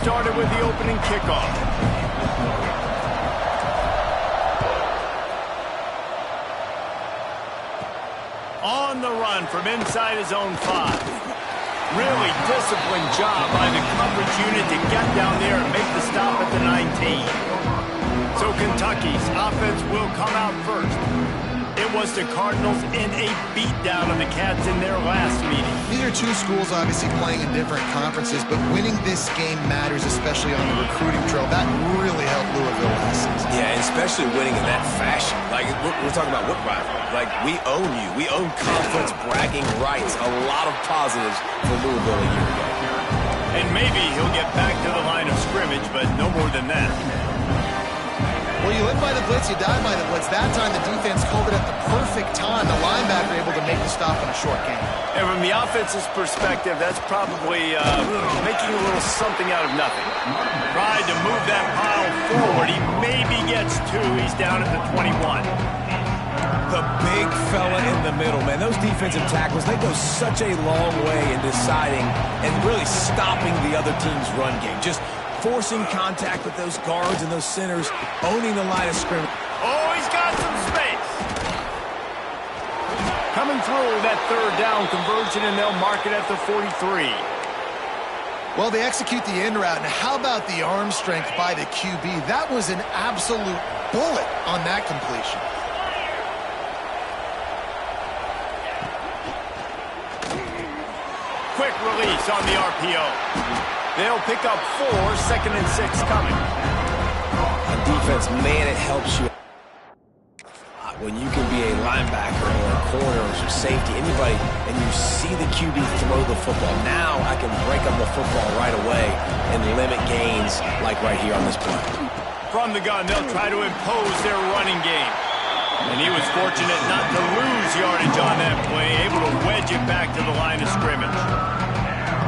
Started with the opening kickoff. On the run from inside his own 5. Really disciplined job by the coverage unit to get down there and make the stop at the 19. So Kentucky's offense will come out first. It was the Cardinals in a beatdown of the Cats in their last meeting. These are two schools obviously playing in different conferences, but winning this game matters, especially on the recruiting trail. That really helped Louisville last season. Yeah, and especially winning in that fashion. Like, we're talking about what rivalry. Like, we own you. We own conference bragging rights. A lot of positives for Louisville a year ago. And maybe he'll get back to the line of scrimmage, but no more than that. Well, you live by the blitz, you die by the blitz. That time the defense called it at the perfect time. The linebacker able to make the stop on a short gain. And from the offense's perspective, that's probably making a little something out of nothing. Tried to move that pile forward. He maybe gets 2. He's down at the 21. The big fella in the middle, man. Those defensive tackles, they go such a long way in deciding and really stopping the other team's run game. Just forcing contact with those guards and those centers, owning the line of scrimmage. Oh, he's got some space. Coming through that third down conversion, and they'll mark it at the 43. Well, they execute the in route, and how about the arm strength by the QB? That was an absolute bullet on that completion. Quick release on the RPO. They'll pick up 4, 2nd and 6 coming. On defense, man, it helps you when you can be a linebacker or a corner or some safety, anybody, and you see the QB throw the football. Now I can break up the football right away and limit gains like right here on this play. From the gun, they'll try to impose their running game. And he was fortunate not to lose yardage on that play, able to wedge it back to the line of scrimmage.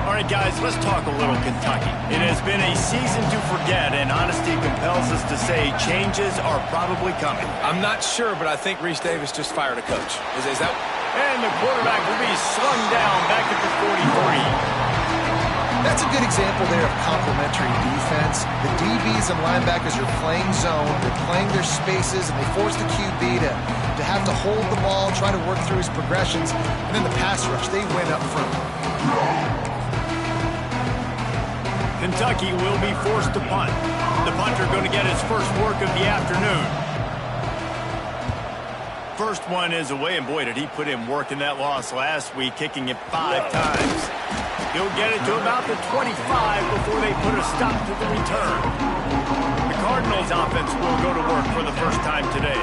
All right, guys, let's talk a little Kentucky. It has been a season to forget, and honesty compels us to say changes are probably coming. I'm not sure, but I think Reese Davis just fired a coach. Is that? And the quarterback will be slung down back at the 43. That's a good example there of complementary defense. The DBs and linebackers are playing zone, they're playing their spaces, and they force the QB to have to hold the ball, try to work through his progressions, and then the pass rush, they win up front. Kentucky will be forced to punt. The punter going to get his first work of the afternoon. First one is away, and boy, did he put in work in that loss last week, kicking it 5 times. He'll get it to about the 25 before they put a stop to the return. The Cardinals offense will go to work for the first time today.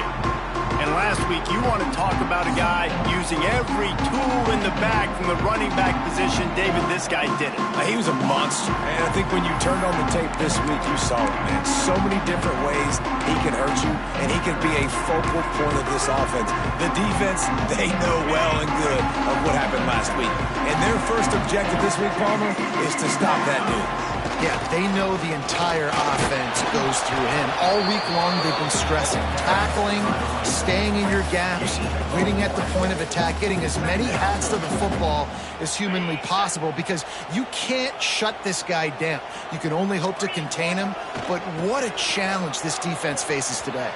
And last week, you want to talk about a guy using every tool in the bag from the running back position. David, this guy did it. He was a monster. And I think when you turned on the tape this week, you saw it, man. So many different ways he can hurt you, and he can be a focal point of this offense. The defense, they know well and good of what happened last week. And their first objective this week, Palmer, is to stop that dude. Yeah, they know the entire offense goes through him. All week long, they've been stressing tackling, staying in your gaps, winning at the point of attack, getting as many hats to the football as humanly possible, because you can't shut this guy down. You can only hope to contain him, but what a challenge this defense faces today.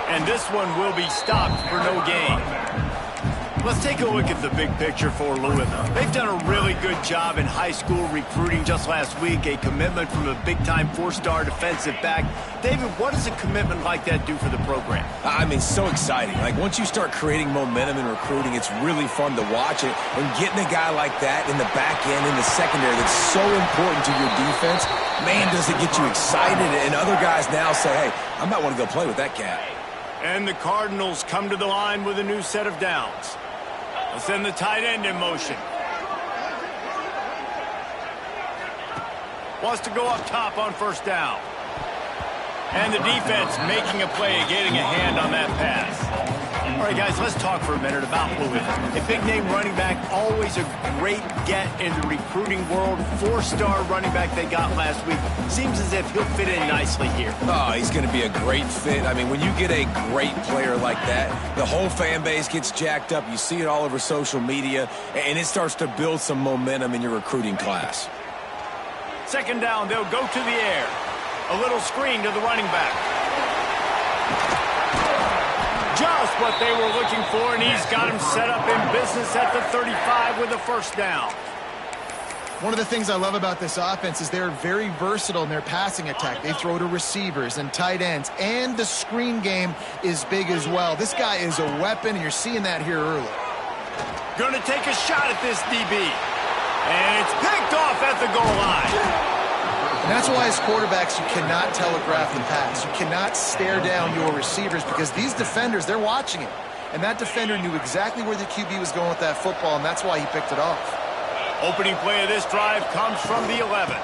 And this one will be stopped for no gain. Let's take a look at the big picture for Louisville. They've done a really good job in high school recruiting just last week, a commitment from a big-time 4-star defensive back. David, what does a commitment like that do for the program? I mean, so exciting. Like, once you start creating momentum in recruiting, it's really fun to watch it. And getting a guy like that in the back end, in the secondary, that's so important to your defense, man, does it get you excited. And other guys now say, hey, I might want to go play with that cat. And the Cardinals come to the line with a new set of downs. They'll send the tight end in motion. Wants to go up top on first down. And the defense making a play, getting a hand on that pass. All right, guys, let's talk for a minute about Louisville. A big-name running back, always a great get in the recruiting world. 4-star running back they got last week. Seems as if he'll fit in nicely here. Oh, he's going to be a great fit. I mean, when you get a great player like that, the whole fan base gets jacked up. You see it all over social media, and it starts to build some momentum in your recruiting class. Second down, they'll go to the air. A little screen to the running back. Just what they were looking for, and he's got him set up in business at the 35 with a first down. One of the things I love about this offense is they're very versatile in their passing attack. They throw to receivers and tight ends, and the screen game is big as well. This guy is a weapon, and you're seeing that here early. Going to take a shot at this DB. And it's picked off at the goal line. And that's why as quarterbacks, you cannot telegraph the pass. You cannot stare down your receivers because these defenders, they're watching it. And that defender knew exactly where the QB was going with that football, and that's why he picked it off. Opening play of this drive comes from the 11.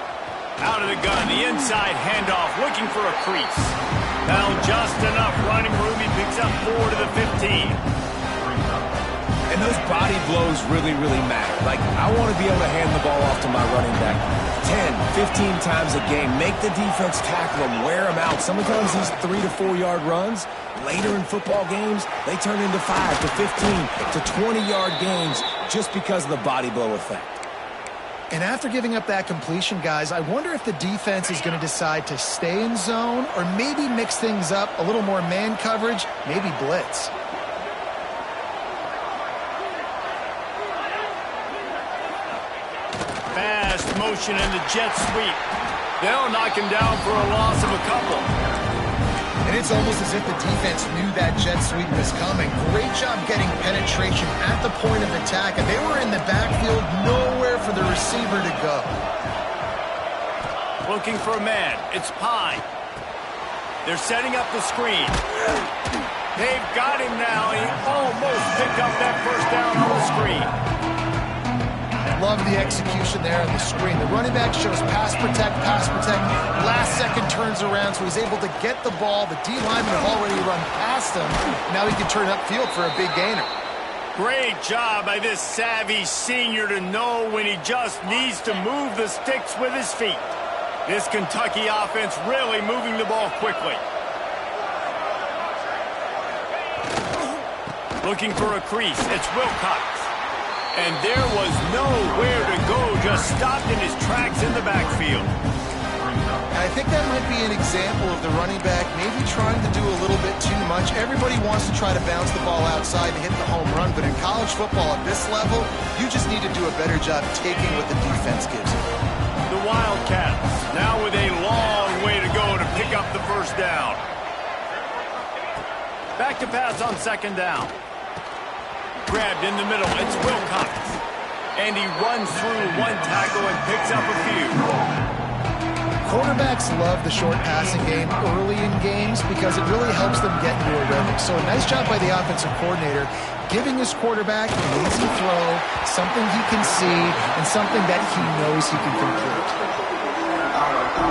Out of the gun, the inside handoff, looking for a crease. Found just enough running room. He picks up 4 to the 15. And those body blows really, really matter. Like, I want to be able to hand the ball off to my running back 10, 15 times a game. Make the defense tackle him, wear him out. Sometimes these 3 to 4 yard runs, later in football games, they turn into 5 to 15 to 20-yard games just because of the body blow effect. And after giving up that completion, guys, I wonder if the defense is going to decide to stay in zone or maybe mix things up, a little more man coverage, maybe blitz. Fast motion in the jet sweep. They'll knock him down for a loss of a couple. And it's almost as if the defense knew that jet sweep was coming. Great job getting penetration at the point of attack, and they were in the backfield, nowhere for the receiver to go. Looking for a man. It's Pine. They're setting up the screen. They've got him now. He almost picked up that first down on the screen. Love the execution there on the screen. The running back shows pass protect. Last second turns around, so he's able to get the ball. The D-linemen have already run past him. Now he can turn upfield for a big gainer. Great job by this savvy senior to know when he just needs to move the sticks with his feet. This Kentucky offense really moving the ball quickly. Looking for a crease. It's Wilcox. And there was nowhere to go, just stopped in his tracks in the backfield. I think that might be an example of the running back maybe trying to do a little bit too much. Everybody wants to try to bounce the ball outside and hit the home run, but in college football at this level, you just need to do a better job taking what the defense gives you. The Wildcats, now with a long way to go to pick up the first down. Back to pass on second down. Grabbed in the middle, it's Wilcox. And he runs through one tackle and picks up a few. Quarterbacks love the short passing game early in games because it really helps them get into a rhythm. So a nice job by the offensive coordinator giving his quarterback an easy throw, something he can see, and something that he knows he can complete.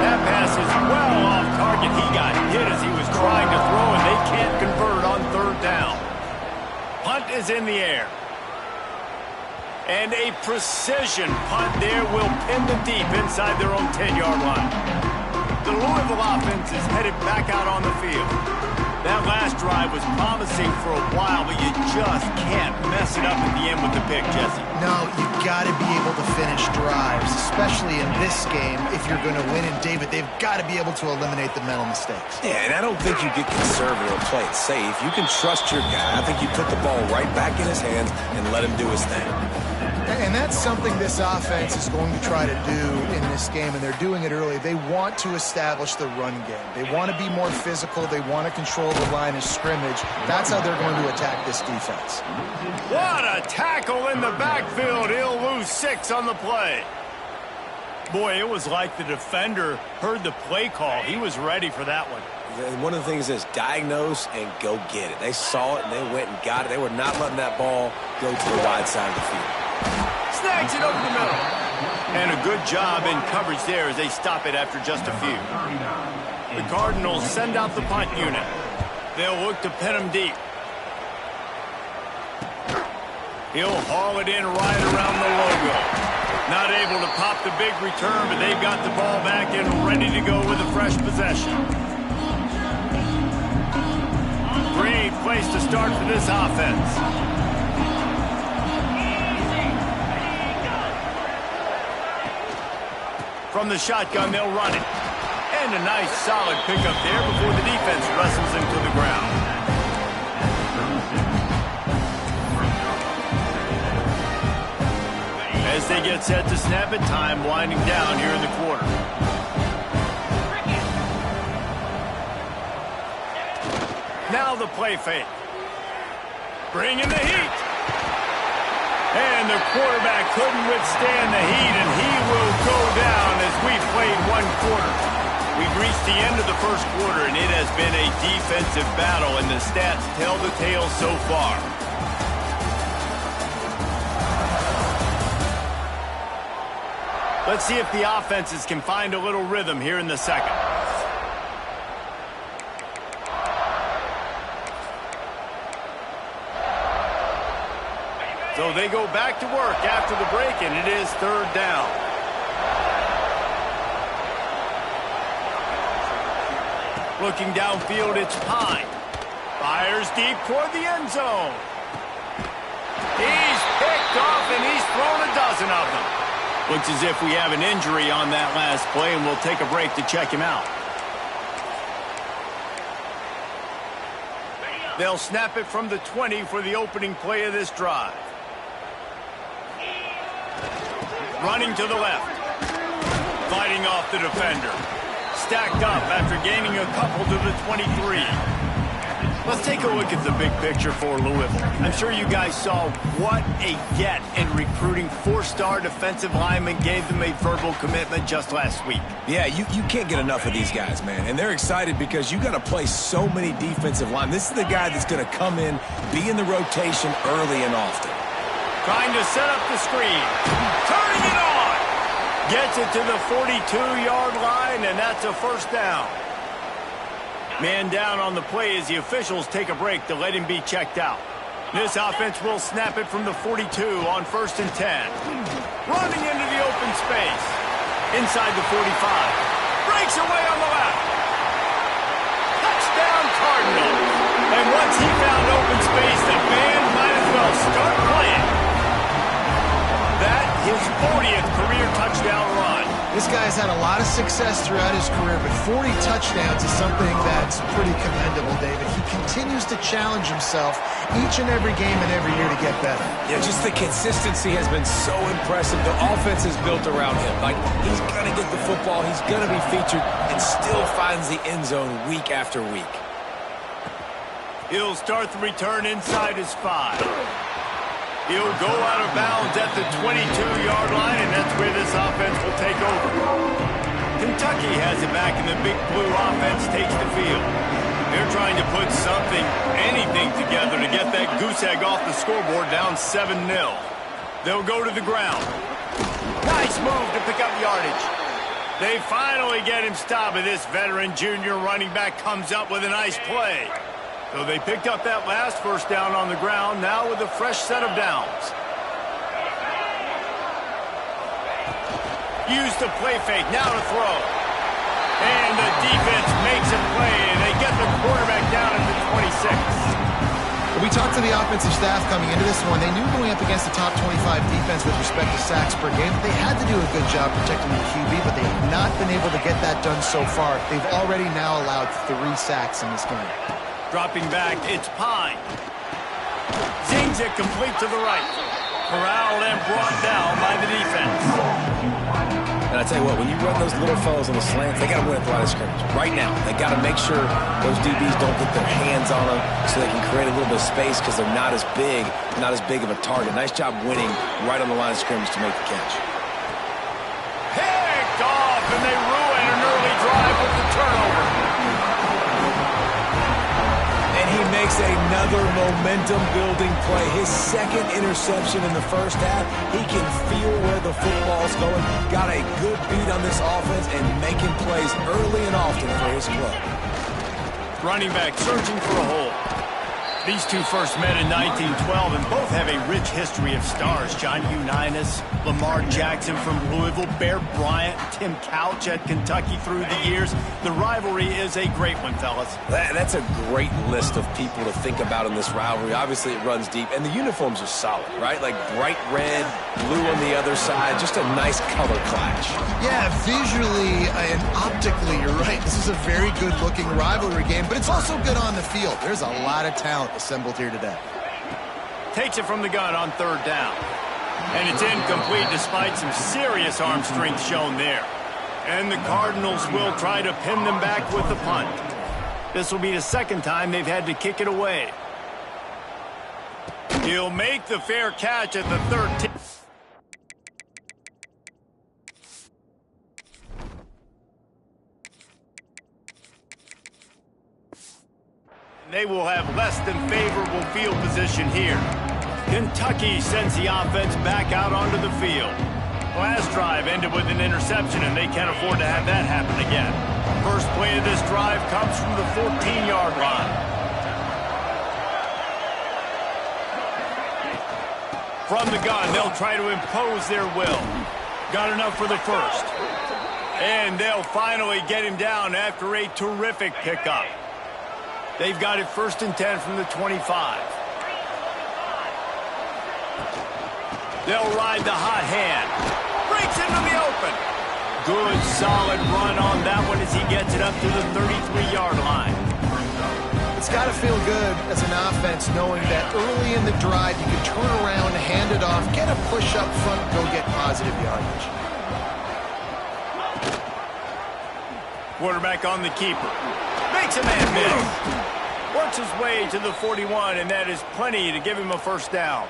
That pass is well off target. He got hit as he was trying to throw, and they can't convert on third down. Punt is in the air. And a precision punt there will pin them deep inside their own 10-yard line. The Louisville offense is headed back out on the field. That last drive was promising for a while, but you just can't mess it up at the end with the pick, Jesse. No, you got to be able to finish drives, especially in this game if you're going to win. And David, they've got to be able to eliminate the mental mistakes. Yeah, and I don't think you get conservative and play it safe. You can trust your guy. I think you put the ball right back in his hands and let him do his thing. And that's something this offense is going to try to do in this game, and they're doing it early. They want to establish the run game. They want to be more physical. They want to control the line of scrimmage. That's how they're going to attack this defense. What a tackle in the backfield. He'll lose 6 on the play. Boy, it was like the defender heard the play call. He was ready for that one. One of the things is diagnose and go get it. They saw it and they went and got it. They were not letting that ball go to the wide side of the field. Snags it over the middle. And a good job in coverage there as they stop it after just a few. The Cardinals send out the punt unit. They'll look to pin him deep. He'll haul it in right around the logo. Not able to pop the big return, but they've got the ball back and ready to go with a fresh possession. Great place to start for this offense. From the shotgun, they'll run it. And a nice, solid pickup there before the defense wrestles him to the ground. As they get set to snap it, time winding down here in the quarter. Now the play fake. Bringing the heat. And the quarterback couldn't withstand the heat, and he will go down as we've played one quarter. We've reached the end of the first quarter, and it has been a defensive battle, and the stats tell the tale so far. Let's see if the offenses can find a little rhythm here in the second. So they go back to work after the break, and it is third down. Looking downfield, it's Pine. Fires deep toward the end zone. He's picked off, and he's thrown a dozen of them. Looks as if we have an injury on that last play, and we'll take a break to check him out. They'll snap it from the 20 for the opening play of this drive. Running to the left. Fighting off the defender. Stacked up after gaining a couple to the 23. Let's take a look at the big picture for Louisville. I'm sure you guys saw what a get in recruiting. 4-star defensive linemen gave them a verbal commitment just last week. Yeah, you can't get enough of these guys, man. And they're excited because you got to play so many defensive linemen. This is the guy that's going to come in, be in the rotation early and often. Trying to set up the screen. Turning it on. Gets it to the 42-yard line, and that's a first down. Man down on the play as the officials take a break to let him be checked out. This offense will snap it from the 42 on 1st and 10. Running into the open space. Inside the 45. Breaks away on the left. Touchdown Cardinals. And once he found open space, the band might as well start playing. That his 40th career touchdown run. This guy's had a lot of success throughout his career, but 40 touchdowns is something that's pretty commendable, David. He continues to challenge himself each and every game and every year to get better. Yeah, just the consistency has been so impressive. The offense is built around him. Like, he's going to get the football, he's going to be featured, and still finds the end zone week after week. He'll start the return inside his 5. He'll go out of bounds at the 22-yard line, and that's where this offense will take over. Kentucky has it back, and the Big Blue offense takes the field. They're trying to put something, anything together to get that goose egg off the scoreboard down 7-0. They'll go to the ground. Nice move to pick up yardage. They finally get him stopped, and this veteran junior running back comes up with a nice play. So they picked up that last first down on the ground, now with a fresh set of downs. Use the play fake, now to throw. And the defense makes a play, and they get the quarterback down at the 26. We talked to the offensive staff coming into this one. They knew going up against the top 25 defense with respect to sacks per game. They had to do a good job protecting the QB, but they have not been able to get that done so far. They've already now allowed 3 sacks in this game. Dropping back, it's Pine. Zings it complete to the right. Corralled and brought down by the defense. And I tell you what, when you run those little fellows on the slants, they got to win at the line of scrimmage. Right now, they got to make sure those DBs don't get their hands on them so they can create a little bit of space because they're not as big of a target. Nice job winning right on the line of scrimmage to make the catch. Picked off, and they ruin an early drive with the turnover. He makes another momentum-building play. His second interception in the first half. He can feel where the football's going. Got a good beat on this offense and making plays early and often for his club. Running back searching for a hole. These two first met in 1912, and both have a rich history of stars. John Unitas, Lamar Jackson from Louisville, Bear Bryant, Tim Couch at Kentucky through the years. The rivalry is a great one, fellas. That's a great list of people to think about in this rivalry. Obviously, it runs deep, and the uniforms are solid, right? Like bright red, blue on the other side, just a nice color clash. Yeah, visually and optically, you're right. This is a very good-looking rivalry game, but it's also good on the field. There's a lot of talent assembled here today. Takes it from the gun on third down. And it's incomplete despite some serious arm strength shown there. And the Cardinals will try to pin them back with the punt. This will be the second time they've had to kick it away. He'll make the fair catch at the 13. They will have less than favorable field position here. Kentucky sends the offense back out onto the field. Last drive ended with an interception, and they can't afford to have that happen again. First play of this drive comes from the 14-yard line. From the gun, they'll try to impose their will. Got enough for the first. And they'll finally get him down after a terrific pickup. They've got it 1st and 10 from the 25. They'll ride the hot hand. Breaks into the open. Good, solid run on that one as he gets it up to the 33-yard line. It's got to feel good as an offense knowing that early in the drive you can turn around, hand it off, get a push up front, go get positive yardage. Quarterback on the keeper. Makes a man miss. Works his way to the 41, and that is plenty to give him a first down.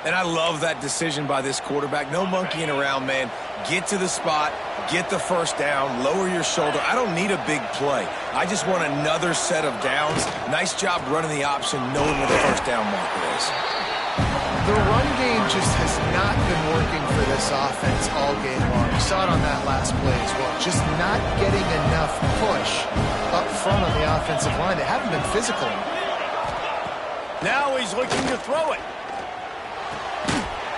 And I love that decision by this quarterback. No monkeying around, man. Get to the spot, get the first down, lower your shoulder. I don't need a big play. I just want another set of downs. Nice job running the option, knowing where the first down marker is. The run game just has not been working for this offense all game long. We saw it on that last play as well. Just not getting enough push up front on the offensive line. They haven't been physical. Now he's looking to throw it.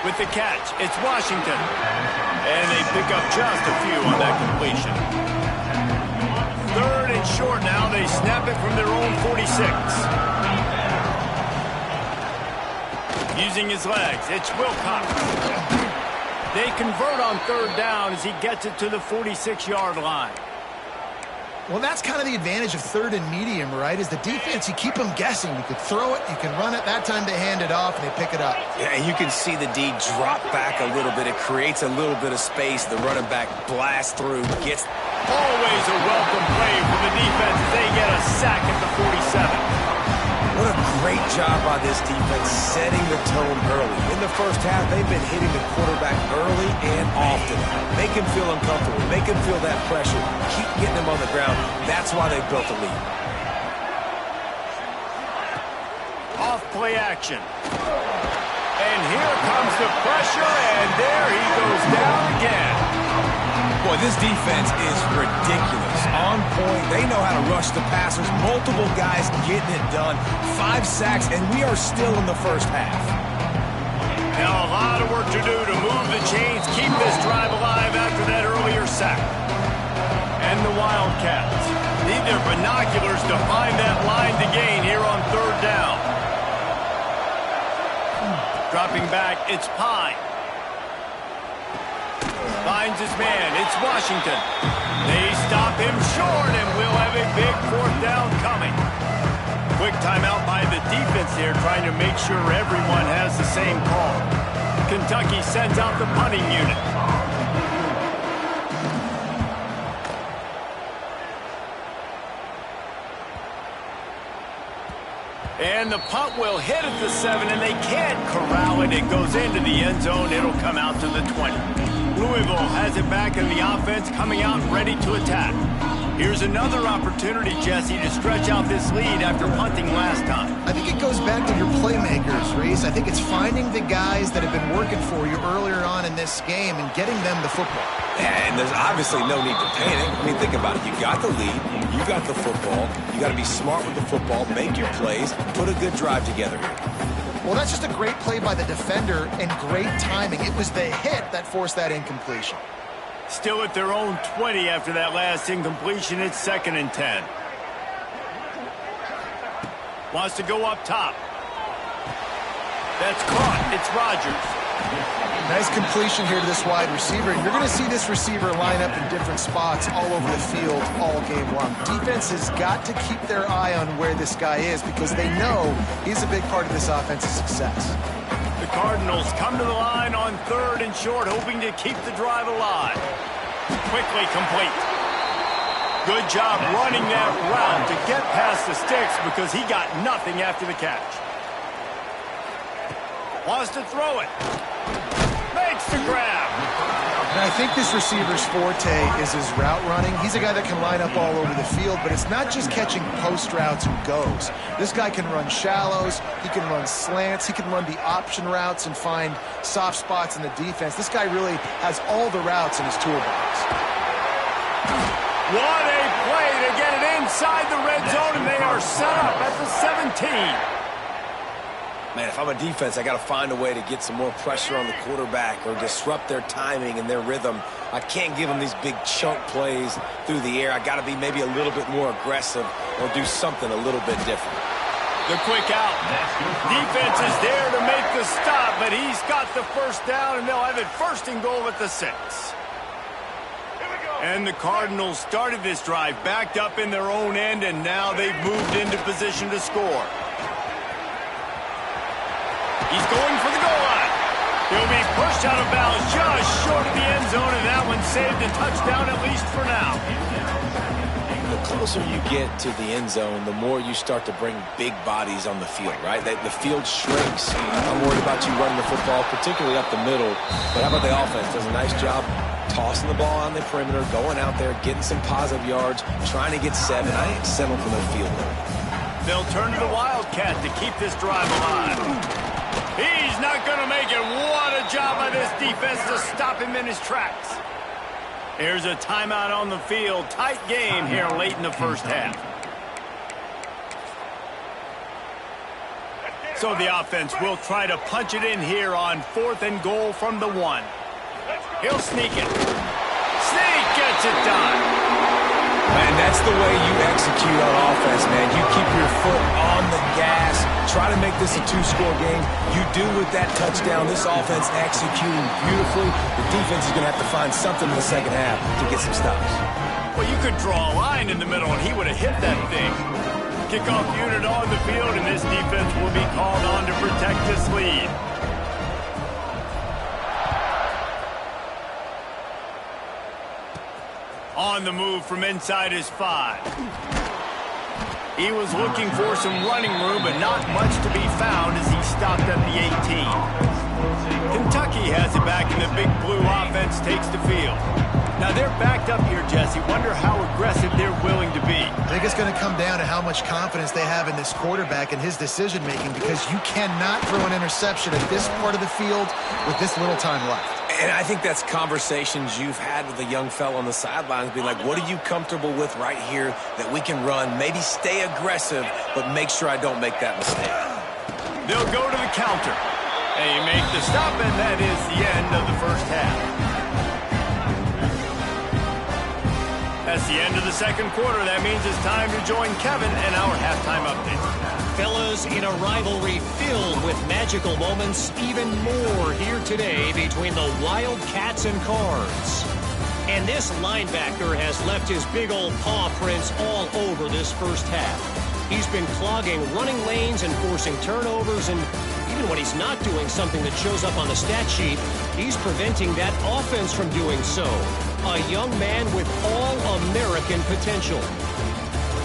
With the catch, it's Washington. And they pick up just a few on that completion. 3rd and short now. They snap it from their own 46. Using his legs, it's Wilcox. They convert on 3rd down as he gets it to the 46-yard line. Well, that's kind of the advantage of 3rd and medium, right? Is the defense, you keep them guessing. You could throw it, you can run it. That time they hand it off and they pick it up. Yeah, and you can see the D drop back a little bit. It creates a little bit of space. The running back blasts through, gets... Always a welcome play for the defense as they get a sack at the 47. What a great job by this defense setting the tone early. In the first half, they've been hitting the quarterback early and often. Make him feel uncomfortable. Make him feel that pressure. Keep getting him on the ground. That's why they built the lead. Off play action. And here comes the pressure, and there he goes down again. Boy, this defense is ridiculous. On point. They know how to rush the passers. Multiple guys getting it done. 5 sacks, and we are still in the first half. Now a lot of work to do to move the chains, keep this drive alive after that earlier sack. And the Wildcats need their binoculars to find that line to gain here on 3rd down. Dropping back, it's Pine. Finds his man, it's Washington. They stop him short, and we'll have a big 4th down coming. Quick timeout by the defense here, trying to make sure everyone has the same call. Kentucky sends out the punting unit. And the punt will hit at the 7, and they can't corral it. It goes into the end zone. It'll come out to the 20. Louisville has it back in the offense, coming out ready to attack. Here's another opportunity, Jesse, to stretch out this lead after punting last time. I think it goes back to your playmakers, Reese. I think it's finding the guys that have been working for you earlier on in this game and getting them the football. Yeah, and there's obviously no need to panic. I mean, think about it. You got the lead. You got the football. You got to be smart with the football, make your plays, put a good drive together here. Well, that's just a great play by the defender and great timing. It was the hit that forced that incompletion. Still at their own 20 after that last incompletion. It's 2nd and 10. Wants to go up top. That's caught. It's Rodgers. Nice completion here to this wide receiver. And you're going to see this receiver line up in different spots all over the field all game long. Defense has got to keep their eye on where this guy is because they know he's a big part of this offense's success. The Cardinals come to the line on 3rd and short, hoping to keep the drive alive. Quickly complete. Good job running that route to get past the sticks because he got nothing after the catch. Wants to throw it. Makes the grab. And I think this receiver's forte is his route running. He's a guy that can line up all over the field, but it's not just catching post routes and goes. This guy can run shallows, he can run slants, he can run the option routes and find soft spots in the defense. This guy really has all the routes in his toolbox. What a play to get it inside the red zone, and they are set up at the 17. Man, if I'm a defense, I got to find a way to get some more pressure on the quarterback or disrupt their timing and their rhythm. I can't give them these big chunk plays through the air. I got to be maybe a little bit more aggressive or do something a little bit different. The quick out. Defense is there to make the stop, but he's got the first down, and they'll have it 1st and goal at the 6. And the Cardinals started this drive backed up in their own end, and now they've moved into position to score. He's going for the goal line. He'll be pushed out of bounds just short of the end zone, and that one saved a touchdown at least for now. The closer you get to the end zone, the more you start to bring big bodies on the field, right? The field shrinks. I'm worried about you running the football, particularly up the middle. But how about the offense? Does a nice job tossing the ball on the perimeter, going out there, getting some positive yards, trying to get 7. I ain't settling for no field goal. They'll turn to the Wildcat to keep this drive alive. He's not going to make it. What a job by this defense to stop him in his tracks. Here's a timeout on the field. Tight game here late in the first half. So the offense will try to punch it in here on 4th and goal from the 1. He'll sneak it. Sneak gets it done. Man, that's the way you execute on offense, man. You keep your foot on the gas. Try to make this a 2-score game. You do with that touchdown. This offense executing beautifully. The defense is going to have to find something in the second half to get some stops. Well, you could draw a line in the middle, and he would have hit that thing. Kickoff unit on the field, and this defense will be called on to protect this lead. On the move from inside his 5. He was looking for some running room, but not much to be found as he stopped at the 18. Kentucky has it back, and the big blue offense takes the field. Now they're backed up here, Jesse. Wonder how aggressive they're willing to be. I think it's going to come down to how much confidence they have in this quarterback and his decision-making because you cannot throw an interception at this part of the field with this little time left. And I think that's conversations you've had with a young fella on the sidelines, being like, what are you comfortable with right here that we can run? Maybe stay aggressive, but make sure I don't make that mistake. They'll go to the counter. They make the stop, and that is the end of the first half. That's the end of the second quarter. That means it's time to join Kevin and our halftime update. Fellas, in a rivalry filled with magical moments, even more here today between the Wildcats and Cards. And this linebacker has left his big old paw prints all over this first half. He's been clogging running lanes and forcing turnovers, and even when he's not doing something that shows up on the stat sheet, he's preventing that offense from doing so. A young man with all-American potential.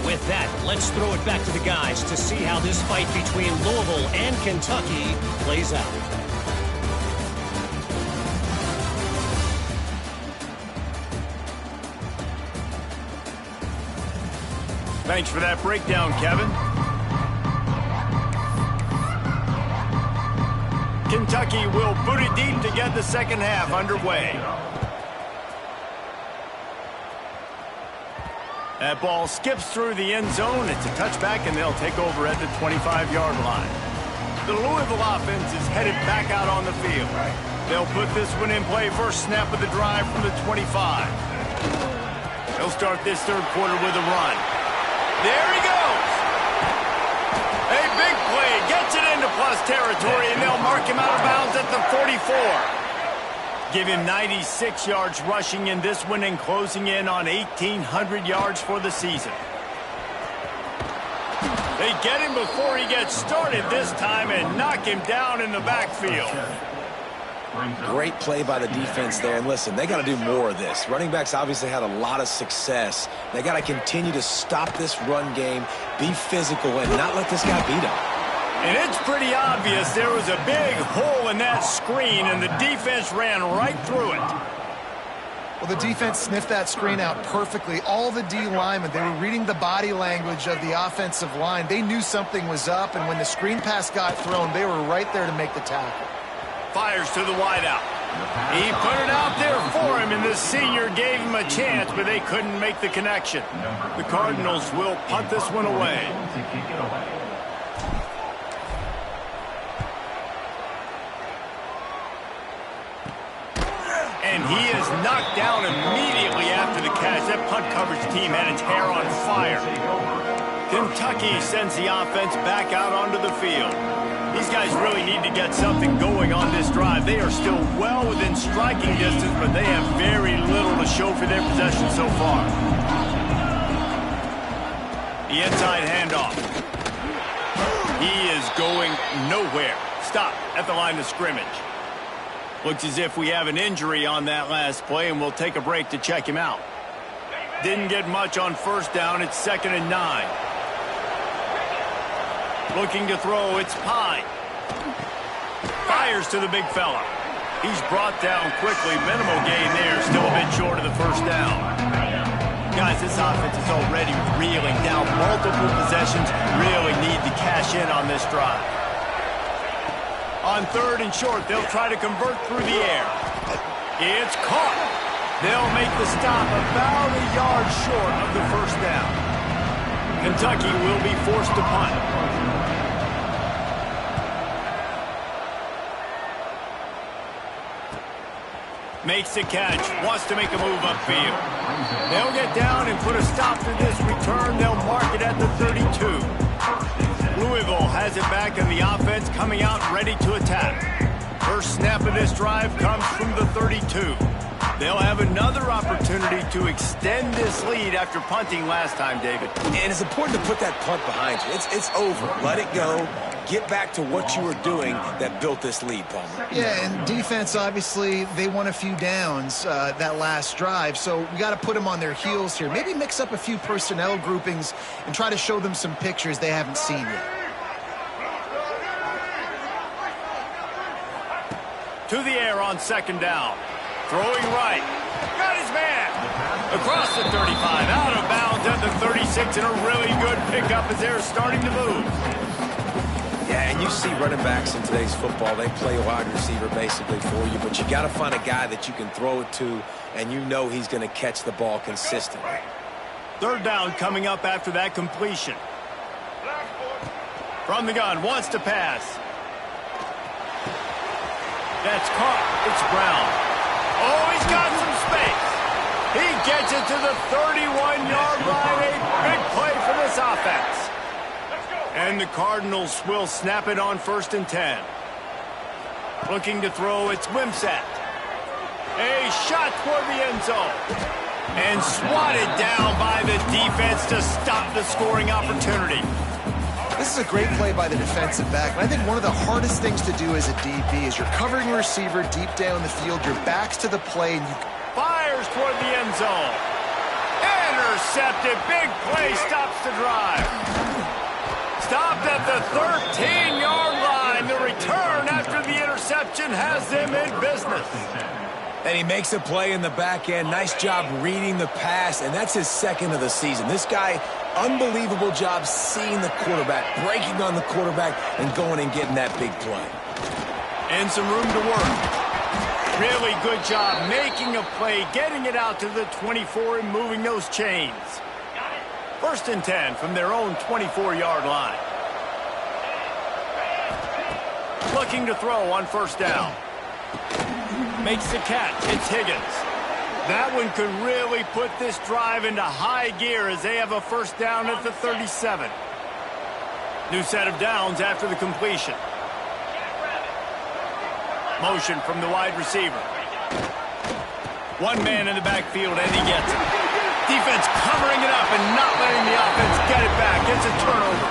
With that, let's throw it back to the guys to see how this fight between Louisville and Kentucky plays out. Thanks for that breakdown, Kevin. Kentucky will boot it deep to get the second half underway. That ball skips through the end zone. It's a touchback, and they'll take over at the 25-yard line. The Louisville offense is headed back out on the field. They'll put this one in play first snap of the drive from the 25. They'll start this third quarter with a run. There he goes. A big play, gets it into plus territory, and they'll mark him out of bounds at the 44. Give him 96 yards rushing in this one and closing in on 1,800 yards for the season. They get him before he gets started this time and knock him down in the backfield. Great play by the defense there. And listen, they got to do more of this. Running backs obviously had a lot of success. They got to continue to stop this run game, be physical, and not let this guy beat them. And it's pretty obvious there was a big hole in that screen, and the defense ran right through it. Well, the defense sniffed that screen out perfectly. All the D linemen, they were reading the body language of the offensive line. They knew something was up, and when the screen pass got thrown, they were right there to make the tackle. Fires to the wideout. He put it out there for him, and the senior gave him a chance, but they couldn't make the connection. The Cardinals will punt this one away. And he is knocked down immediately after the catch. That punt coverage team had its hair on fire. Kentucky sends the offense back out onto the field. These guys really need to get something going on this drive. They are still well within striking distance, but they have very little to show for their possession so far. The inside handoff. He is going nowhere. Stop at the line of scrimmage. Looks as if we have an injury on that last play, and we'll take a break to check him out. Didn't get much on first down. It's 2nd and 9. Looking to throw, it's Pine. Fires to the big fella. He's brought down quickly. Minimal gain there. Still a bit short of the first down. Guys, this offense is already reeling down. Multiple possessions. Really need to cash in on this drive. On 3rd and short, they'll try to convert through the air. It's caught. They'll make the stop about a yard short of the first down. Kentucky will be forced to punt. Makes the catch, wants to make a move upfield. They'll get down and put a stop to this return. They'll mark it at the 32. Louisville has it back, and the offense coming out ready to attack. First snap of this drive comes from the 32. They'll have another opportunity to extend this lead after punting last time, David. And it's important to put that punt behind you. It's over. Let it go. Get back to what you were doing that built this lead, Palmer. Yeah, and defense, obviously, they won a few downs that last drive, so we got to put them on their heels here. Maybe mix up a few personnel groupings and try to show them some pictures they haven't seen yet. To the air on 2nd down. Throwing right. Got his man. Across the 35. Out of bounds at the 36. And a really good pickup as they're starting to move. Yeah, and you see running backs in today's football. They play wide receiver basically for you. But you got to find a guy that you can throw it to, and you know he's going to catch the ball consistently. 3rd down coming up after that completion. From the gun. Wants to pass. That's caught. It's Brown. Oh, he's got some space. He gets it to the 31-yard line. A big play for this offense. And the Cardinals will snap it on 1st and 10. Looking to throw, it's Wimsatt. A shot toward the end zone. And swatted down by the defense to stop the scoring opportunity. This is a great play by the defensive back. And I think one of the hardest things to do as a DB is you're covering a receiver deep down the field, your back's to the play, and you fires toward the end zone. Intercepted. Big play stops the drive. Stopped at the 13-yard line. The return after the interception has them in business. And he makes a play in the back end. Nice job reading the pass, and that's his second of the season. This guy, unbelievable job seeing the quarterback, breaking on the quarterback, and going and getting that big play. And some room to work. Really good job making a play, getting it out to the 24 and moving those chains. 1st and 10 from their own 24-yard line. Looking to throw on 1st down. Makes the catch. It's Higgins. That one could really put this drive into high gear as they have a 1st down at the 37. New set of downs after the completion. Motion from the wide receiver. One man in the backfield, and he gets it. Defense covering it up and not letting the offense get it back. It's a turnover.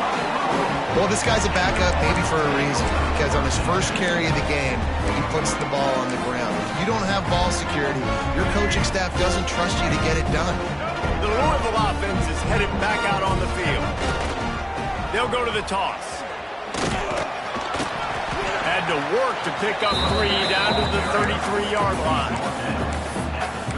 Well, this guy's a backup maybe for a reason, because on his first carry of the game, he puts the ball on the ground. If you don't have ball security, your coaching staff doesn't trust you to get it done. The Louisville offense is headed back out on the field. They'll go to the toss. Had to work to pick up 3 down to the 33-yard line.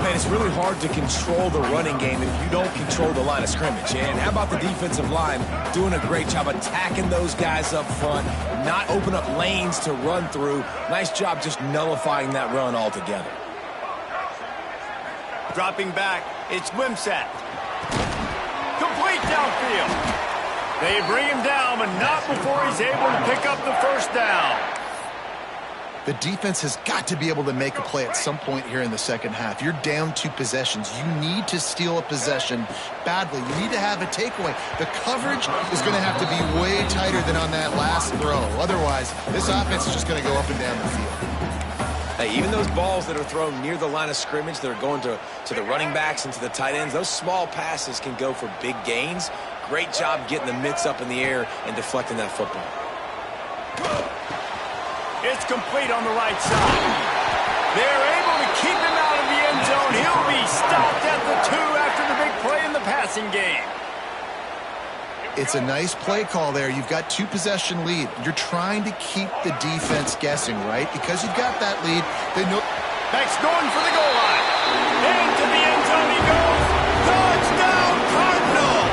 Man, it's really hard to control the running game if you don't control the line of scrimmage. And how about the defensive line doing a great job attacking those guys up front, not open up lanes to run through. Nice job just nullifying that run altogether. Dropping back, it's Wimsatt. Complete downfield. They bring him down, but not before he's able to pick up the 1st down. The defense has got to be able to make a play at some point here in the second half. You're down 2 possessions. You need to steal a possession badly. You need to have a takeaway. The coverage is going to have to be way tighter than on that last throw. Otherwise, this offense is just going to go up and down the field. Hey, even those balls that are thrown near the line of scrimmage that are going to the running backs and to the tight ends, those small passes can go for big gains. Great job getting the mitts up in the air and deflecting that football. It's complete on the right side. They're able to keep him out of the end zone. He'll be stopped at the 2 after the big play in the passing game. It's a nice play call there. You've got 2-possession lead. You're trying to keep the defense guessing, right? Because you've got that lead. They know. Beck's going for the goal line. Into the end zone he goes. Touchdown, Cardinals!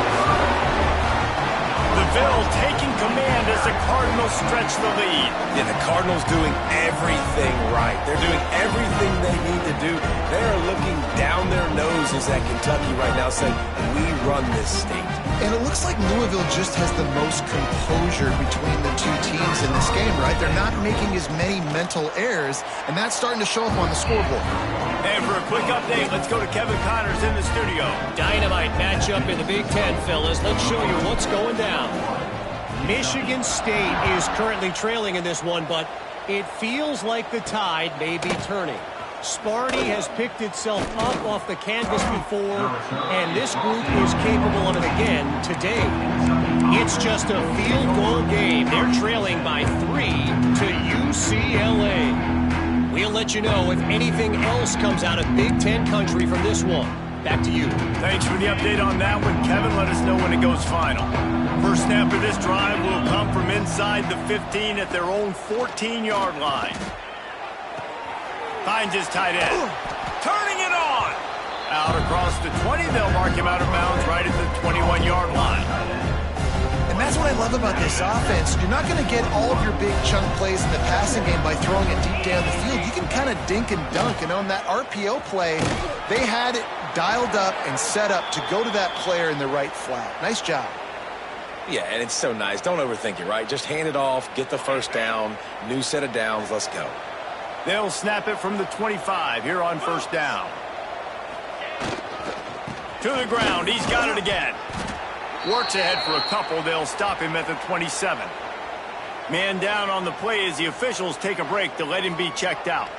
DeVille taking command as the Cardinals stretch the lead. Yeah, the Cardinals doing everything right. They're doing everything they need to do. They are looking down their noses at Kentucky right now saying, we run this state. And it looks like Louisville just has the most composure between the 2 teams in this game, right? They're not making as many mental errors, and that's starting to show up on the scoreboard. And for a quick update, let's go to Kevin Connors in the studio. Dynamite matchup in the Big Ten, fellas. Let's show you what's going down. Michigan State is currently trailing in this one, but it feels like the tide may be turning. Sparty has picked itself up off the canvas before, and this group is capable of it again today. It's just a field goal game. They're trailing by 3 to UCLA. We'll let you know if anything else comes out of Big Ten country from this one. Back to you. Thanks for the update on that one, Kevin. Let us know when it goes final. First snap of this drive will come from inside the 15 at their own 14-yard line. Finds his tight end. Turning it on. Out across the 20. They'll mark him out of bounds right at the 21-yard line. And that's what I love about this offense. You're not going to get all of your big chunk plays in the passing game by throwing it deep down the field. You can kind of dink and dunk. And on that RPO play, they had it dialed up and set up to go to that player in the right flat. Nice job. Yeah, and it's so nice. Don't overthink it, right? Just hand it off, get the 1st down, new set of downs, let's go. They'll snap it from the 25 here on 1st down. To the ground. He's got it again. Works ahead for a couple. They'll stop him at the 27. Man down on the play as the officials take a break to let him be checked out.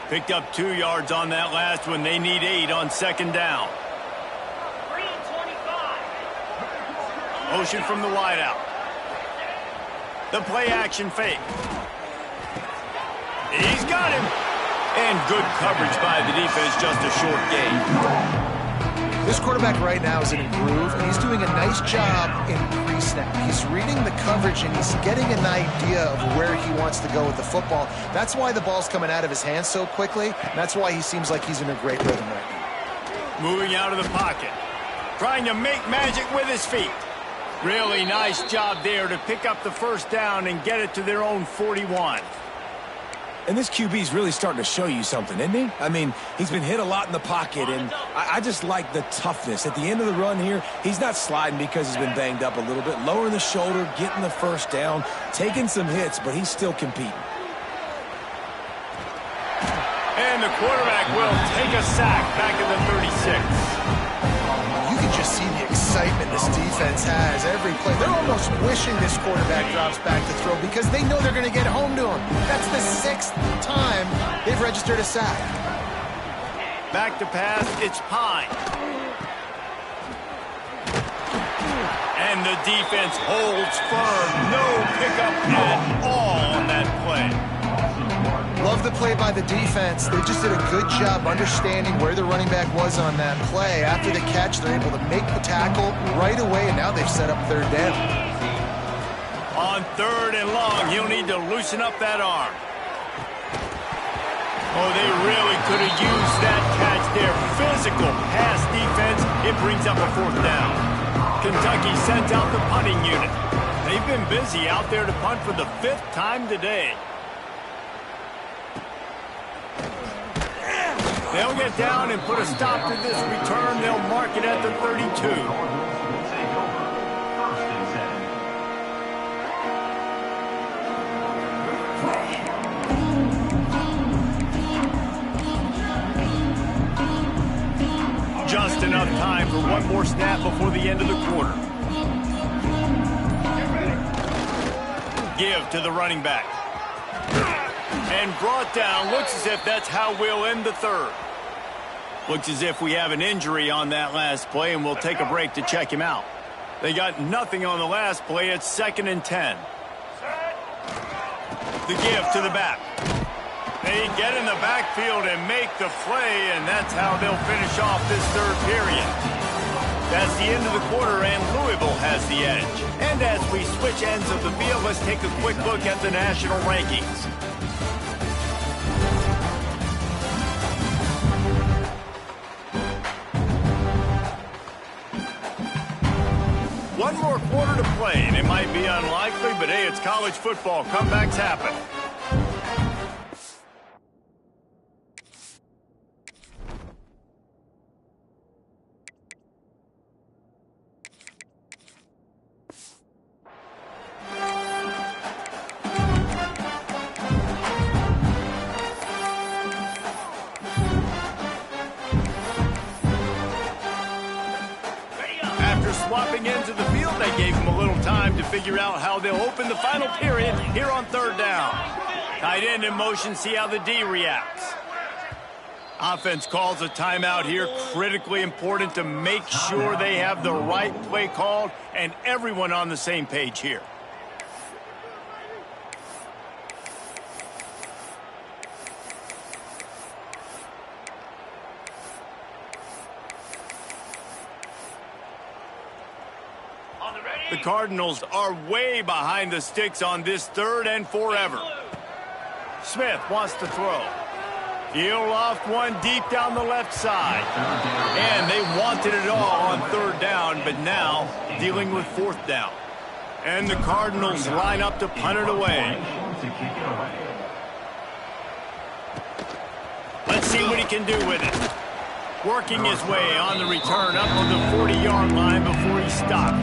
Picked up 2 yards on that last one. They need 8 on 2nd down. Motion from the wideout. The play action fake. He's got him. And good coverage by the defense, just a short gain. This quarterback right now is in a groove, and he's doing a nice job in pre-snap. He's reading the coverage, and he's getting an idea of where he wants to go with the football. That's why the ball's coming out of his hands so quickly, and that's why he seems like he's in a great rhythm right now. Moving out of the pocket. Trying to make magic with his feet. Really nice job there to pick up the first down and get it to their own 41. And this QB's really starting to show you something, isn't he? I mean, he's been hit a lot in the pocket, and I just like the toughness. At the end of the run here, he's not sliding because he's been banged up a little bit. Lowering the shoulder, getting the first down, taking some hits, but he's still competing. And the quarterback will take a sack back at the 36. You can just see the excitement this defense has every play. They're almost wishing this quarterback drops back to throw because they know they're going to get home to him. That's the 6th time they've registered a sack. Back to pass, it's Pine. And the defense holds firm. No pickup at all on that play. Love the play by the defense. They just did a good job understanding where the running back was on that play. After the catch, they're able to make the tackle right away, and now they've set up 3rd down. On 3rd and long, he'll need to loosen up that arm. Oh, they really could have used that catch there. Physical pass defense. It brings up a 4th down. Kentucky sends out the punting unit. They've been busy out there to punt for the 5th time today. They'll get down and put a stop to this return. They'll mark it at the 32. Just enough time for one more snap before the end of the quarter. Give to the running back. And brought down. Looks as if that's how we'll end the 3rd. Looks as if we have an injury on that last play, and we'll take a break to check him out. They got nothing on the last play. It's 2nd and 10. The give to the back. They get in the backfield and make the play, and that's how they'll finish off this 3rd period. That's the end of the quarter, and Louisville has the edge. And as we switch ends of the field, let's take a quick look at the national rankings. One more quarter to play, and it might be unlikely, but hey, it's college football. Comebacks happen. Swapping into the field, they gave him a little time to figure out how they'll open the final period here on 3rd down. Tight end in motion, see how the D reacts. Offense calls a timeout here, critically important to make sure they have the right play called and everyone on the same page here. The Cardinals are way behind the sticks on this 3rd and forever. Smith wants to throw. He'll loft one deep down the left side. And they wanted it all on 3rd down, but now dealing with 4th down. And the Cardinals line up to punt it away. Let's see what he can do with it. Working his way on the return up on the 40-yard line before he stopped.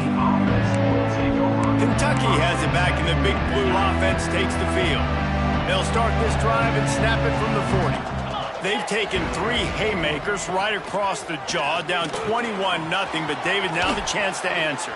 Kentucky has it back, and the Big Blue offense takes the field. They'll start this drive and snap it from the 40. They've taken 3 haymakers right across the jaw, down 21-0, but David, now the chance to answer.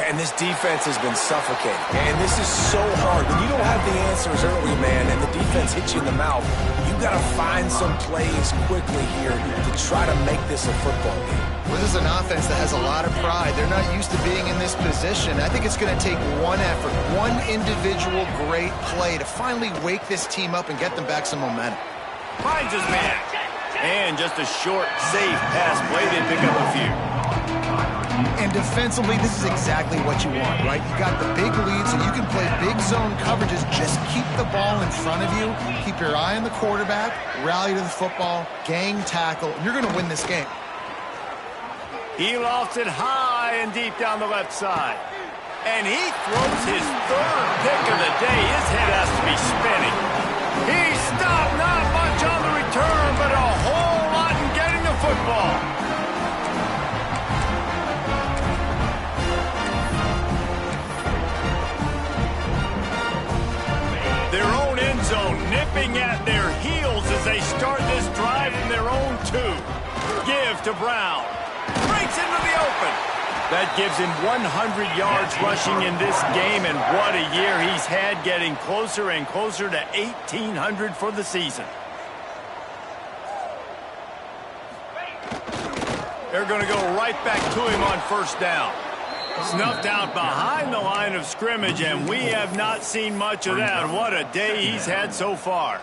And this defense has been suffocating. And this is so hard. When you don't have the answers early, man, and the defense hits you in the mouth, you got to find some plays quickly here to try to make this a football game. Well, this is an offense that has a lot of pride. They're not used to being in this position. I think it's going to take one effort, one individual great play to finally wake this team up and get them back some momentum. Finds his man. And just a short, safe pass play. They pick up a few. And defensively, this is exactly what you want, right? You got the big lead, so you can play big zone coverages. Just keep the ball in front of you. Keep your eye on the quarterback. Rally to the football. Gang tackle. You're going to win this game. He lofts it high and deep down the left side. And he throws his third pick of the day. His head has to be spinning. He stopped not much on the return, but a whole lot in getting the football. Their own end zone nipping at their heels as they start this drive from their own 2. Give to Brown. Breaks into the open. That gives him 100 yards rushing in this game, and what a year he's had, getting closer and closer to 1,800 for the season. They're going to go right back to him on first down. Snuffed out behind the line of scrimmage, and we have not seen much of that. What a day he's had so far.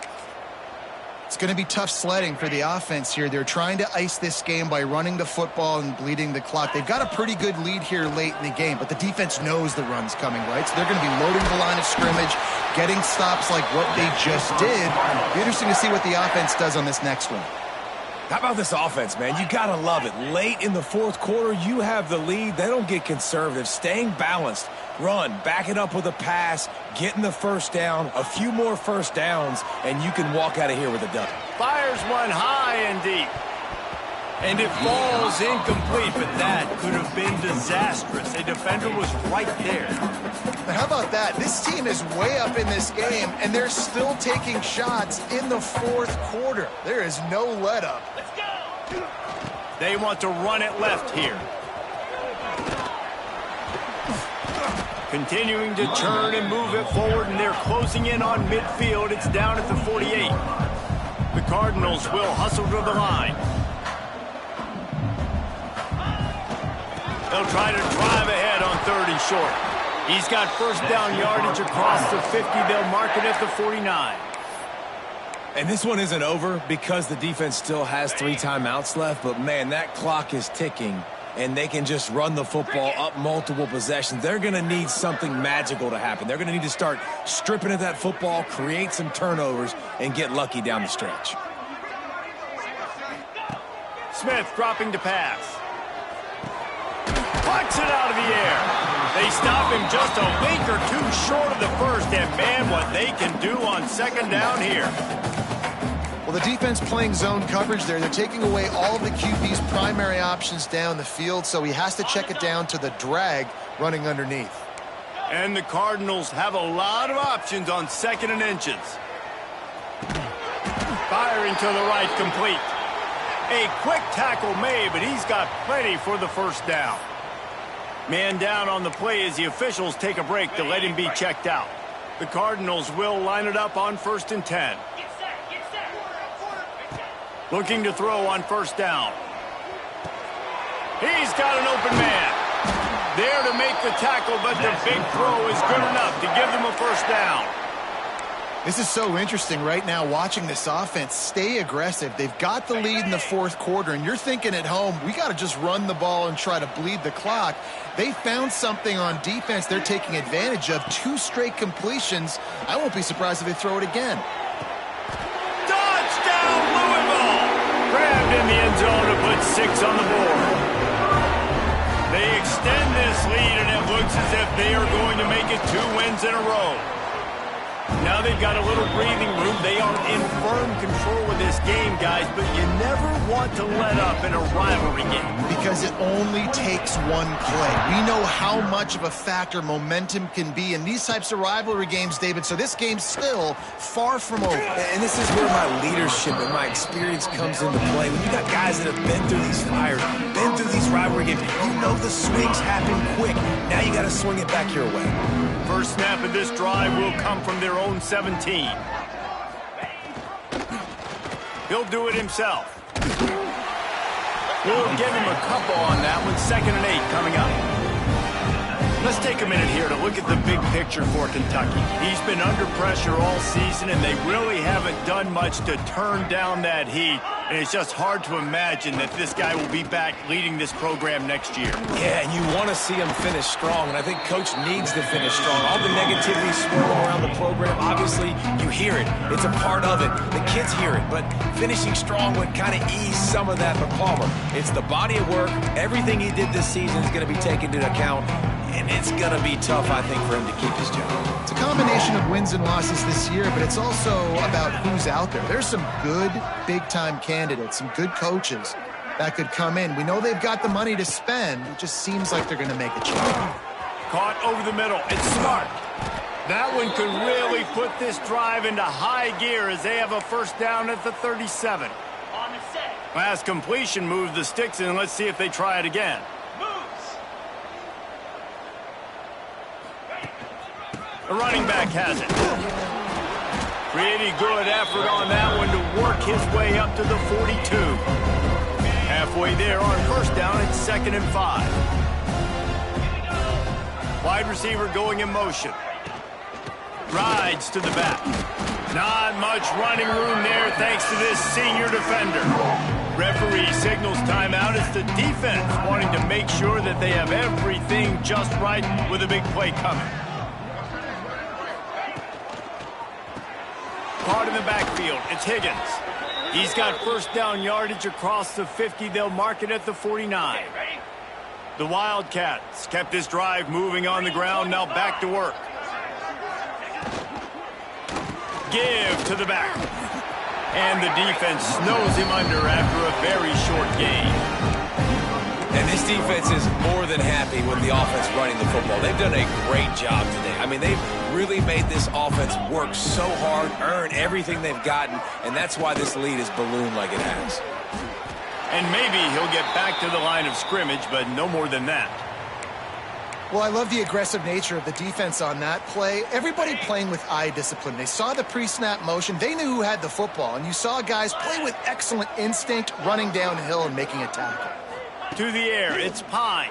It's going to be tough sledding for the offense here. They're trying to ice this game by running the football and bleeding the clock. They've got a pretty good lead here late in the game, but the defense knows the run's coming, right? So they're going to be loading the line of scrimmage, getting stops like what they just did. It'll be interesting to see what the offense does on this next one. How about this offense, man? You got to love it. Late in the fourth quarter, you have the lead. They don't get conservative. Staying balanced. Run, back it up with a pass, getting the first down, a few more first downs, and you can walk out of here with a W. Fires one high and deep. And it falls incomplete, but that could have been disastrous. A defender was right there. But how about that? This team is way up in this game, and they're still taking shots in the fourth quarter. There is no let-up. Let's go! They want to run it left here. Continuing to turn and move it forward, and they're closing in on midfield. It's down at the 48. The Cardinals will hustle to the line. They'll try to drive ahead on 3rd and short. He's got first down yardage across the 50. They'll mark it at the 49. And this one isn't over because the defense still has 3 timeouts left, but man, that clock is ticking. And they can just run the football up multiple possessions. They're going to need something magical to happen. They're going to need to start stripping at that football, create some turnovers, and get lucky down the stretch. Smith dropping to pass. Pucks it out of the air. They stop him just a wink or 2 short of the first. And man, what they can do on 2nd down here. Well, the defense playing zone coverage there. They're taking away all of the QB's primary options down the field, so he has to check it down to the drag running underneath. And the Cardinals have a lot of options on 2nd and inches. Firing to the right, complete. A quick tackle made, but he's got plenty for the first down. Man down on the play as the officials take a break to let him be checked out. The Cardinals will line it up on 1st and 10. Looking to throw on 1st down. He's got an open man. There to make the tackle, but the big throw is good enough to give them a first down. This is so interesting right now watching this offense stay aggressive. They've got the lead in the fourth quarter, and you're thinking at home, we got to just run the ball and try to bleed the clock. They found something on defense they're taking advantage of. 2 straight completions. I won't be surprised if they throw it again. Touchdown, Louisville! Grabbed in the end zone to put 6 on the board. They extend this lead, and it looks as if they are going to make it 2 wins in a row. Now they've got a little breathing room. They are in firm control of this game, guys, but you never want to let up in a rivalry game. Because it only takes one play. We know how much of a factor momentum can be in these types of rivalry games, David, so this game's still far from over. And this is where my leadership and my experience comes into play. When you got guys that have been through these fires, been through these rivalry games, you know the swings happen quick. Now you got to swing it back your way. First snap of this drive will come from their own 17. He'll do it himself. We'll give him a couple on that one. 2nd and 8 coming up. Let's take a minute here to look at the big picture for Kentucky. He's been under pressure all season, and they really haven't done much to turn down that heat. And it's just hard to imagine that this guy will be back leading this program next year. Yeah, and you want to see him finish strong, and I think Coach needs to finish strong. All the negativity swirling around the program, obviously, you hear it. It's a part of it. The kids hear it, but finishing strong would kind of ease some of that for Palmer. It's the body of work. Everything he did this season is going to be taken into account, and it's going to be tough, I think, for him to keep his job. It's a combination of wins and losses this year, but it's also about who's out there. There's some good big-time candidates, some good coaches that could come in. We know they've got the money to spend. It just seems like they're going to make a change. Caught over the middle. It's smart. That one could really put this drive into high gear as they have a first down at the 37. On the set. Last completion moved the sticks in. Let's see if they try it again. The running back has it. Pretty good effort on that one to work his way up to the 42. Halfway there on first down, it's 2nd and 5. Wide receiver going in motion. Rides to the back. Not much running room there thanks to this senior defender. Referee signals timeout. It's the defense wanting to make sure that they have everything just right with a big play coming. Caught in the backfield, it's Higgins. He's got first down yardage across the 50. They'll mark it at the 49. The Wildcats kept this drive moving on the ground, now back to work. Give to the back. And the defense snows him under after a very short gain. And this defense is more than happy with the offense running the football. They've done a great job today. I mean, they've really made this offense work so hard, earn everything they've gotten, and that's why this lead is ballooned like it has. And maybe he'll get back to the line of scrimmage, but no more than that. Well, I love the aggressive nature of the defense on that play. Everybody playing with eye discipline. They saw the pre-snap motion. They knew who had the football, and you saw guys play with excellent instinct, running downhill and making a tackle. To the air, it's Pine.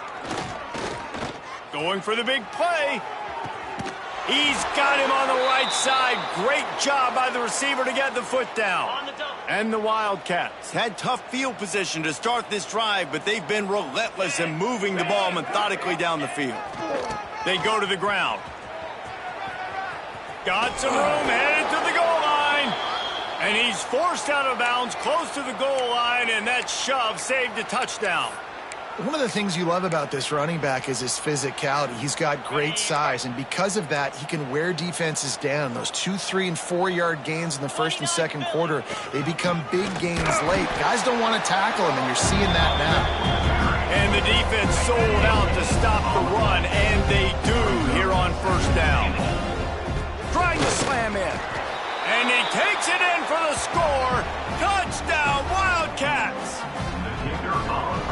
Going for the big play. He's got him on the right side. Great job by the receiver to get the foot down. And the Wildcats had tough field position to start this drive, but they've been relentless in moving the ball methodically down the field. They go to the ground. Got some room, headed to the goal line. And he's forced out of bounds close to the goal line, and that shove saved a touchdown. One of the things you love about this running back is his physicality. He's got great size, and because of that, he can wear defenses down. Those 2-, 3-, and 4-yard gains in the first and second quarter, they become big gains late. Guys don't want to tackle him, and you're seeing that now. And the defense sold out to stop the run, and they do here on first down. Trying to slam in. And he takes it in for the score. Touchdown, Wildcats!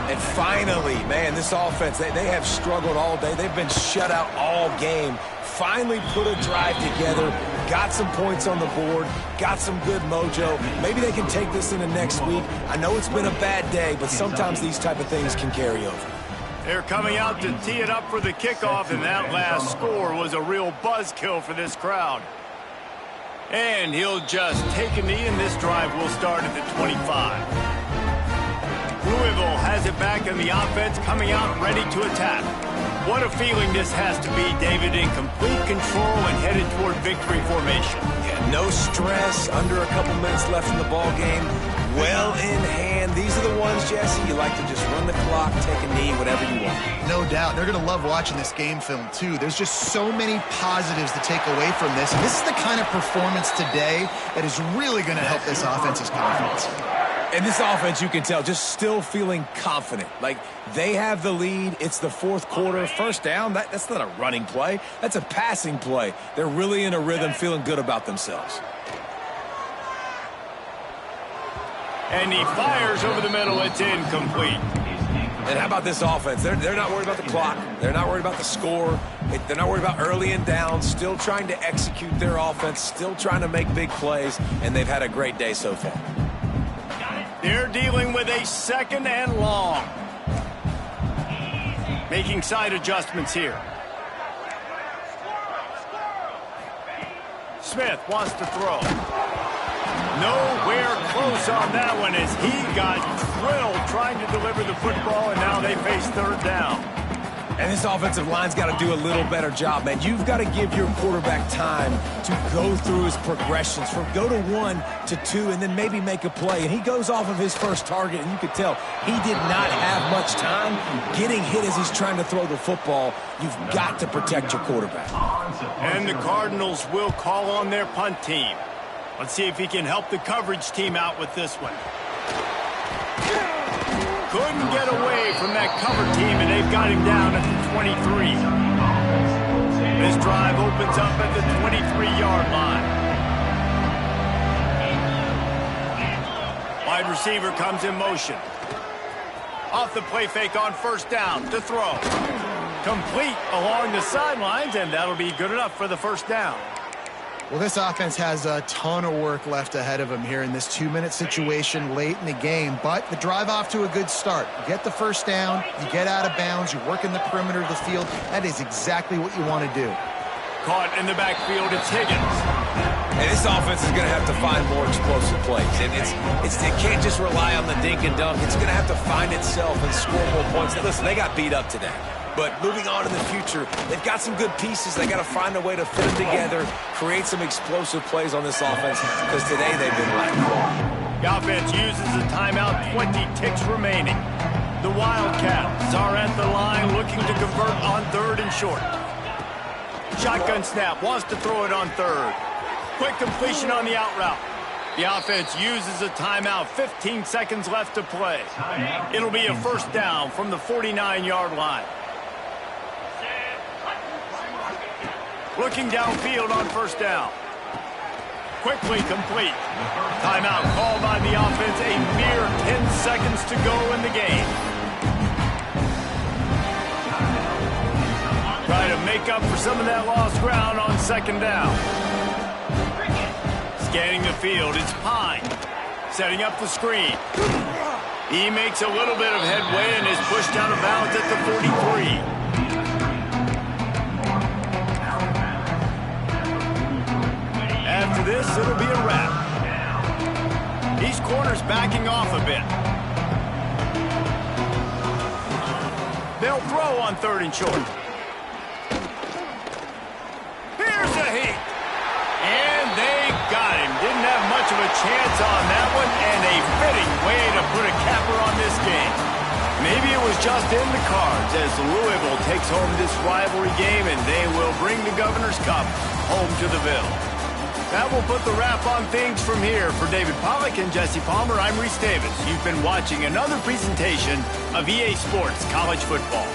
And finally, man, this offense, they have struggled all day. They've been shut out all game. Finally put a drive together, got some points on the board, got some good mojo. Maybe they can take this into next week. I know it's been a bad day, but sometimes these type of things can carry over. They're coming out to tee it up for the kickoff, and that last score was a real buzzkill for this crowd. And he'll just take a knee, and this drive will start at the 25. Louisville has it back in the offense, coming out ready to attack. What a feeling this has to be, David, in complete control and headed toward victory formation. Yeah, no stress, under a couple minutes left in the ball game. Well in hand. These are the ones, Jesse, you like to just run the clock, take a knee, whatever you want. No doubt. They're going to love watching this game film, too. There's just so many positives to take away from this. And this is the kind of performance today that is really going to help this offense's confidence. And this offense, you can tell, just still feeling confident. Like, they have the lead. It's the fourth quarter. First down, that's not a running play. That's a passing play. They're really in a rhythm, feeling good about themselves. And he fires over the middle. It's incomplete. And how about this offense? They're not worried about the clock. They're not worried about the score. They're not worried about early and down. Still trying to execute their offense. Still trying to make big plays. And they've had a great day so far. They're dealing with a 2nd and long. Making side adjustments here. Smith wants to throw. Nowhere close on that one as he got drilled trying to deliver the football, and now they face third down. And this offensive line's got to do a little better job, man. You've got to give your quarterback time to go through his progressions from go to 1 to 2 and then maybe make a play. And he goes off of his first target, and you could tell he did not have much time getting hit as he's trying to throw the football. You've got to protect your quarterback. And the Cardinals will call on their punt team. Let's see if he can help the coverage team out with this one. Couldn't get away from that cover team, and they've got him down at the 23. This drive opens up at the 23-yard line. Wide receiver comes in motion. Off the play fake on first down to throw. Complete along the sidelines, and that'll be good enough for the first down. Well, this offense has a ton of work left ahead of them here in this 2-minute situation late in the game, but the drive off to a good start. You get the first down, you get out of bounds, you work in the perimeter of the field. That is exactly what you want to do. Caught in the backfield, it's Higgins. And this offense is going to have to find more explosive plays. And it can't just rely on the dink and dunk. It's going to have to find itself and score more points. Now, listen, they got beat up today. But moving on in the future, they've got some good pieces. They got to find a way to fit them together, create some explosive plays on this offense, because today they've been lacking. The offense uses a timeout, 20 ticks remaining. The Wildcats are at the line looking to convert on third and short. Shotgun snap, wants to throw it on third. Quick completion on the out route. The offense uses a timeout, 15 seconds left to play. It'll be a first down from the 49-yard line. Looking downfield on first down. Quickly complete. Timeout called by the offense. A mere 10 seconds to go in the game. Try to make up for some of that lost ground on second down. Scanning the field, it's Pine. Setting up the screen. He makes a little bit of headway and is pushed out of bounds at the 43. After this, it'll be a wrap. These corners backing off a bit. They'll throw on third and short. Here's a heat. And they got him. Didn't have much of a chance on that one, and a fitting way to put a capper on this game. Maybe it was just in the cards as Louisville takes home this rivalry game, and they will bring the Governor's Cup home to the Ville. That will put the wrap on things from here. For David Pollack and Jesse Palmer, I'm Reese Davis. You've been watching another presentation of EA Sports College Football.